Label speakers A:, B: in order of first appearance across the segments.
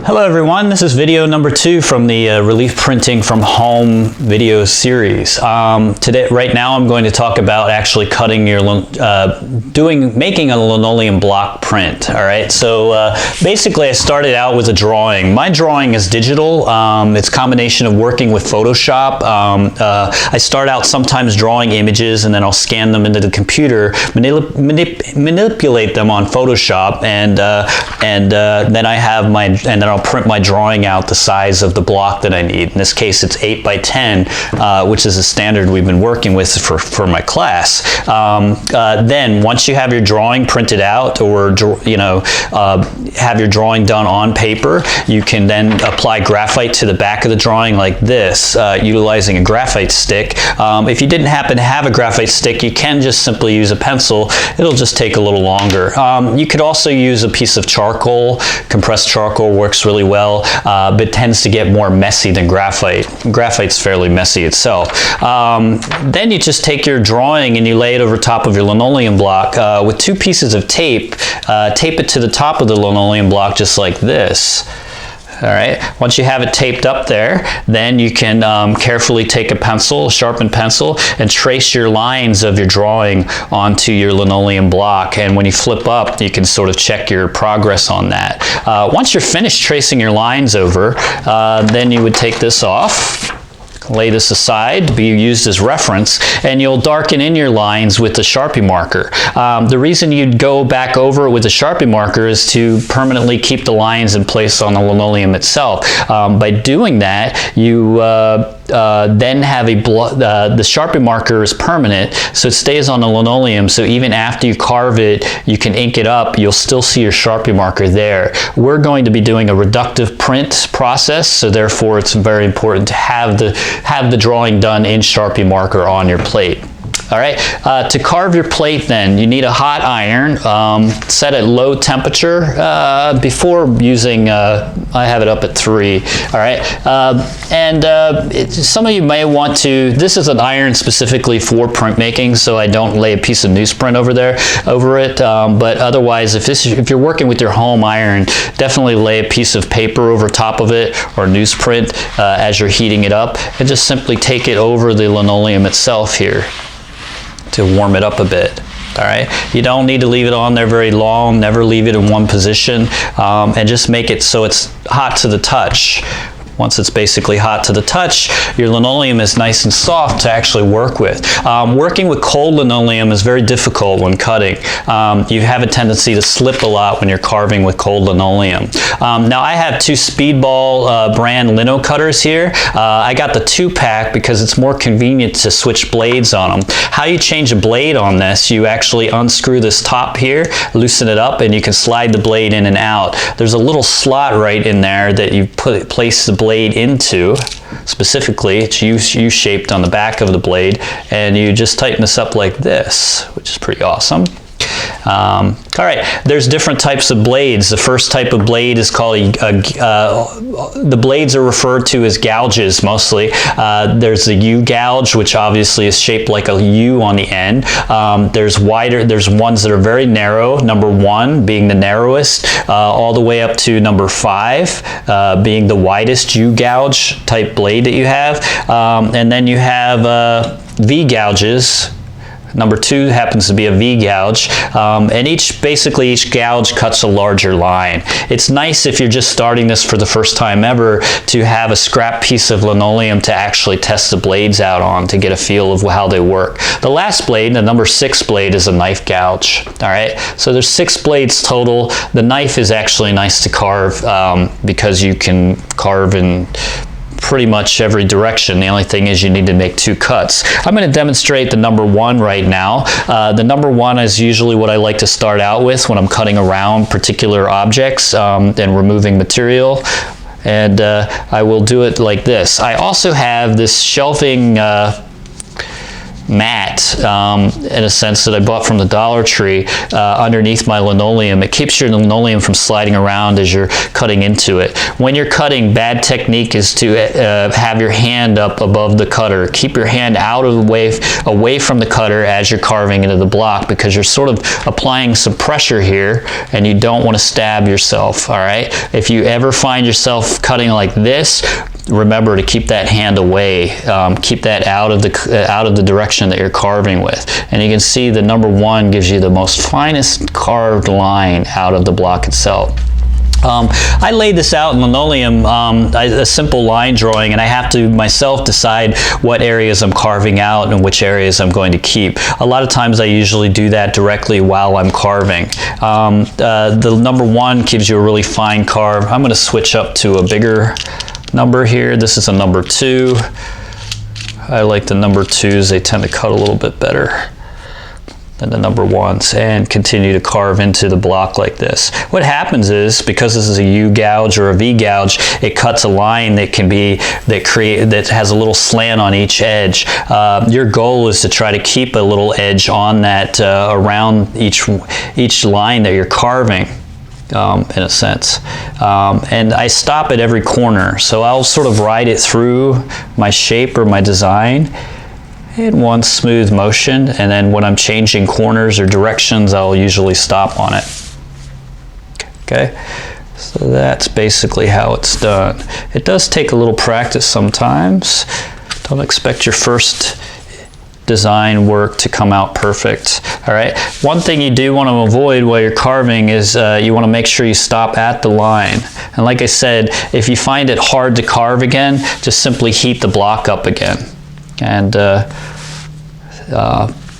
A: Hello everyone, this is video number 2 from the Relief Printing from Home video series. Right now I'm going to talk about actually cutting your, making a linoleum block print. Alright, so basically I started out with a drawing. My drawing is digital. It's a combination of working with Photoshop. I start out sometimes drawing images and then I'll scan them into the computer, manipulate them on Photoshop, and then I have my, and then I'll print my drawing out the size of the block that I need. In this case, it's 8 by 10, which is a standard we've been working with for my class. Then, once you have your drawing printed out, or have your drawing done on paper, you can then apply graphite to the back of the drawing like this, utilizing a graphite stick. If you didn't happen to have a graphite stick, you can just simply use a pencil. It'll just take a little longer. You could also use a piece of charcoal. Compressed charcoal works really well, but tends to get more messy than graphite. Graphite's fairly messy itself. Then you just take your drawing and you lay it over top of your linoleum block with 2 pieces of tape. Tape it to the top of the linoleum block just like this. Alright, once you have it taped up there, then you can carefully take a pencil, a sharpened pencil, and trace your lines of your drawing onto your linoleum block. And when you flip up, you can sort of check your progress on that. Once you're finished tracing your lines over, then you would take this off, lay this aside to be used as reference, and you'll darken in your lines with the Sharpie marker. The reason you'd go back over it with a Sharpie marker is to permanently keep the lines in place on the linoleum itself. By doing that, you then have the Sharpie marker is permanent, so it stays on the linoleum, so even after you carve it, you can ink it up, you'll still see your Sharpie marker there. We're going to be doing a reductive print process, so therefore it's very important to have the drawing done in Sharpie marker on your plate. All right, to carve your plate then, you need a hot iron set at low temperature before using, I have it up at 3, all right, some of you may want to, this is an iron specifically for printmaking, so I don't lay a piece of newsprint over it, but otherwise, if you're working with your home iron, definitely lay a piece of paper over top of it, or newsprint as you're heating it up, and just simply take it over the linoleum itself here to warm it up a bit. All right, you don't need to leave it on there very long. Never leave it in one position, and just make it so it's hot to the touch. Once it's basically hot to the touch, your linoleum is nice and soft to actually work with. Working with cold linoleum is very difficult when cutting. You have a tendency to slip a lot when you're carving with cold linoleum. Now I have 2 Speedball brand Linocutters here. I got the 2-pack because it's more convenient to switch blades on them. How you change a blade on this, you actually unscrew this top here, loosen it up, and you can slide the blade in and out. There's a little slot right in there that you place the blade into. Specifically, it's U-shaped on the back of the blade, and you just tighten this up like this, which is pretty awesome. All right, there's different types of blades. The first type of blade is called, the blades are referred to as gouges mostly. There's the U-gouge, which obviously is shaped like a U on the end. There's ones that are very narrow, number 1 being the narrowest, all the way up to number 5 being the widest U-gouge type blade that you have. And then you have V-gouges. Number 2 happens to be a V-gouge, and basically each gouge cuts a larger line. It's nice if you're just starting this for the first time ever to have a scrap piece of linoleum to actually test the blades out on to get a feel of how they work. The last blade, the number 6 blade, is a knife gouge. All right, so there's 6 blades total. The knife is actually nice to carve because you can carve in pretty much every direction. The only thing is you need to make 2 cuts. I'm going to demonstrate the number 1 right now. The number 1 is usually what I like to start out with when I'm cutting around particular objects and removing material. And I will do it like this. I also have this shelving mat, in a sense, that I bought from the Dollar Tree underneath my linoleum. It keeps your linoleum from sliding around as you're cutting into it. When you're cutting, bad technique is to have your hand up above the cutter. Keep your hand out of the way, away from the cutter as you're carving into the block, because you're sort of applying some pressure here and you don't want to stab yourself. All right, if you ever find yourself cutting like this, remember to keep that hand away. Keep that out of the direction that you're carving with. And you can see the number 1 gives you the most finest carved line out of the block itself. I laid this out in linoleum, a simple line drawing, and I have to myself decide what areas I'm carving out and which areas I'm going to keep. A lot of times I usually do that directly while I'm carving. The number 1 gives you a really fine carve. I'm going to switch up to a bigger number here. This is a number 2. I like the number 2s. They tend to cut a little bit better than the number 1s, and continue to carve into the block like this. What happens is, because this is a U gouge or a V gouge, it cuts a line that that has a little slant on each edge. Your goal is to try to keep a little edge on that around each line that you're carving. In a sense, and I stop at every corner, so I'll sort of ride it through my shape or my design in one smooth motion, and then when I'm changing corners or directions, I'll usually stop on it. Okay, so that's basically how it's done. It does take a little practice sometimes. Don't expect your first design work to come out perfect. All right, one thing you do want to avoid while you're carving is you want to make sure you stop at the line. And like I said, if you find it hard to carve again, just simply heat the block up again, and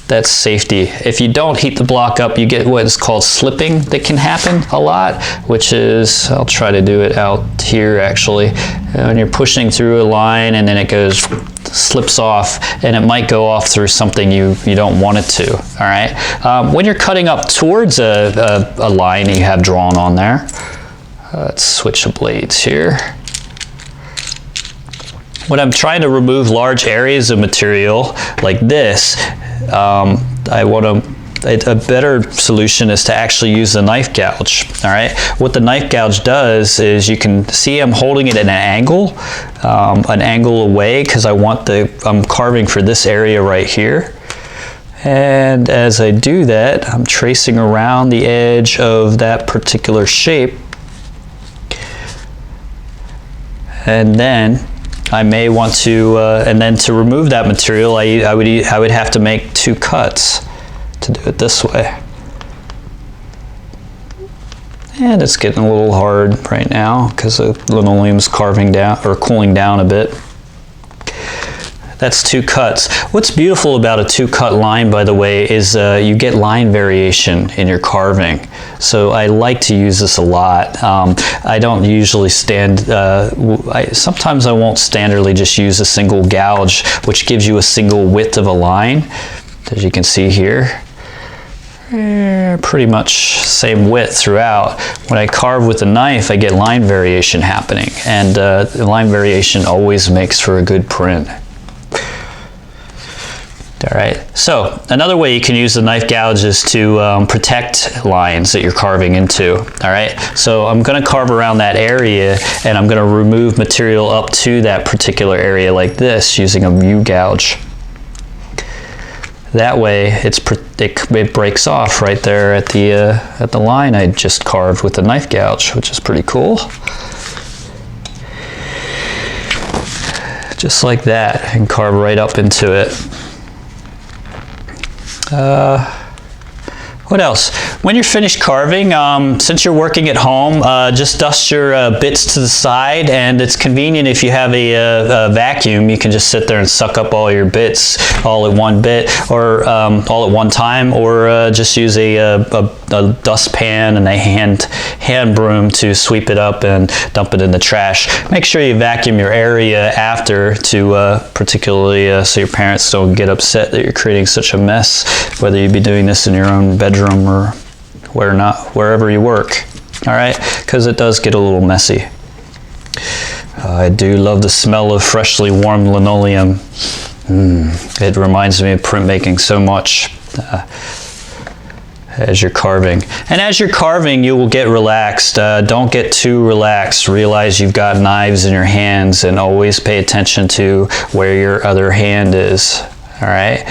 A: that's safety. If you don't heat the block up, you get what is called slipping that can happen a lot, which is, I'll try to do it out here actually, when you're pushing through a line and then it slips off, and it might go off through something you don't want it to. All right, when you're cutting up towards a line that you have drawn on there, let's switch the blades here. When I'm trying to remove large areas of material like this, a better solution is to actually use the knife gouge. All right, what the knife gouge does is, you can see I'm holding it at an angle away, because I'm carving for this area right here. And as I do that, I'm tracing around the edge of that particular shape, and then I may want to, and then to remove that material, I would have to make 2 cuts to do it this way. And it's getting a little hard right now because the linoleum's carving down or cooling down a bit. That's 2 cuts. What's beautiful about a 2-cut line, by the way, is you get line variation in your carving. So I like to use this a lot. I don't usually sometimes I won't standardly just use a single gouge, which gives you a single width of a line, as you can see here. Pretty much same width throughout. When I carve with a knife, I get line variation happening, and the line variation always makes for a good print. All right, so another way you can use the knife gouge is to protect lines that you're carving into. All right, so I'm going to carve around that area, and I'm going to remove material up to that particular area like this using a U gouge. That way it breaks off right there at the line I just carved with the knife gouge, which is pretty cool. Just like that, and carve right up into it. What else? When you're finished carving, since you're working at home, just dust your bits to the side, and it's convenient if you have a vacuum. You can just sit there and suck up all your bits all at one bit, or all at one time, or just use a dustpan and a hand broom to sweep it up and dump it in the trash. Make sure you vacuum your area after, to particularly so your parents don't get upset that you're creating such a mess, whether you be doing this in your own bedroom or wherever you work. All right, because it does get a little messy. I do love the smell of freshly warmed linoleum. It reminds me of printmaking so much. As you're carving. And as you're carving, you will get relaxed. Don't get too relaxed. Realize you've got knives in your hands, and always pay attention to where your other hand is. All right?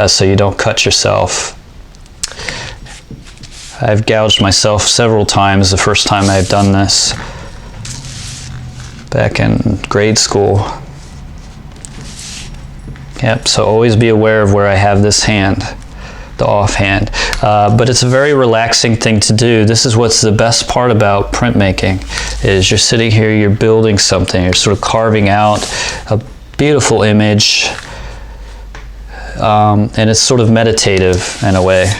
A: So you don't cut yourself. I've gouged myself several times the first time I've done this, back in grade school. Yep, so always be aware of where I have this hand, the offhand. But it's a very relaxing thing to do. This is what's the best part about printmaking, is you're sitting here, you're building something, you're sort of carving out a beautiful image, and it's sort of meditative in a way.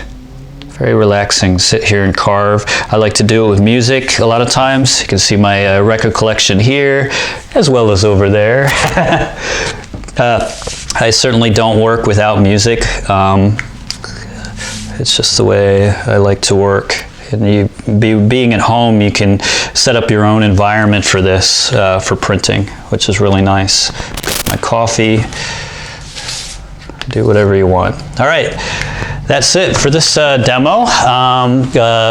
A: Very relaxing, sit here and carve. I like to do it with music a lot of times. You can see my record collection here, as well as over there. I certainly don't work without music. It's just the way I like to work. And being at home, you can set up your own environment for this, for printing, which is really nice. My coffee, do whatever you want. All right, that's it for this demo.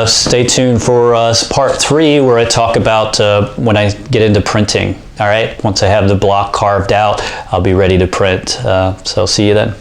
A: Stay tuned for part 3, where I talk about when I get into printing. All right, once I have the block carved out, I'll be ready to print. So see you then.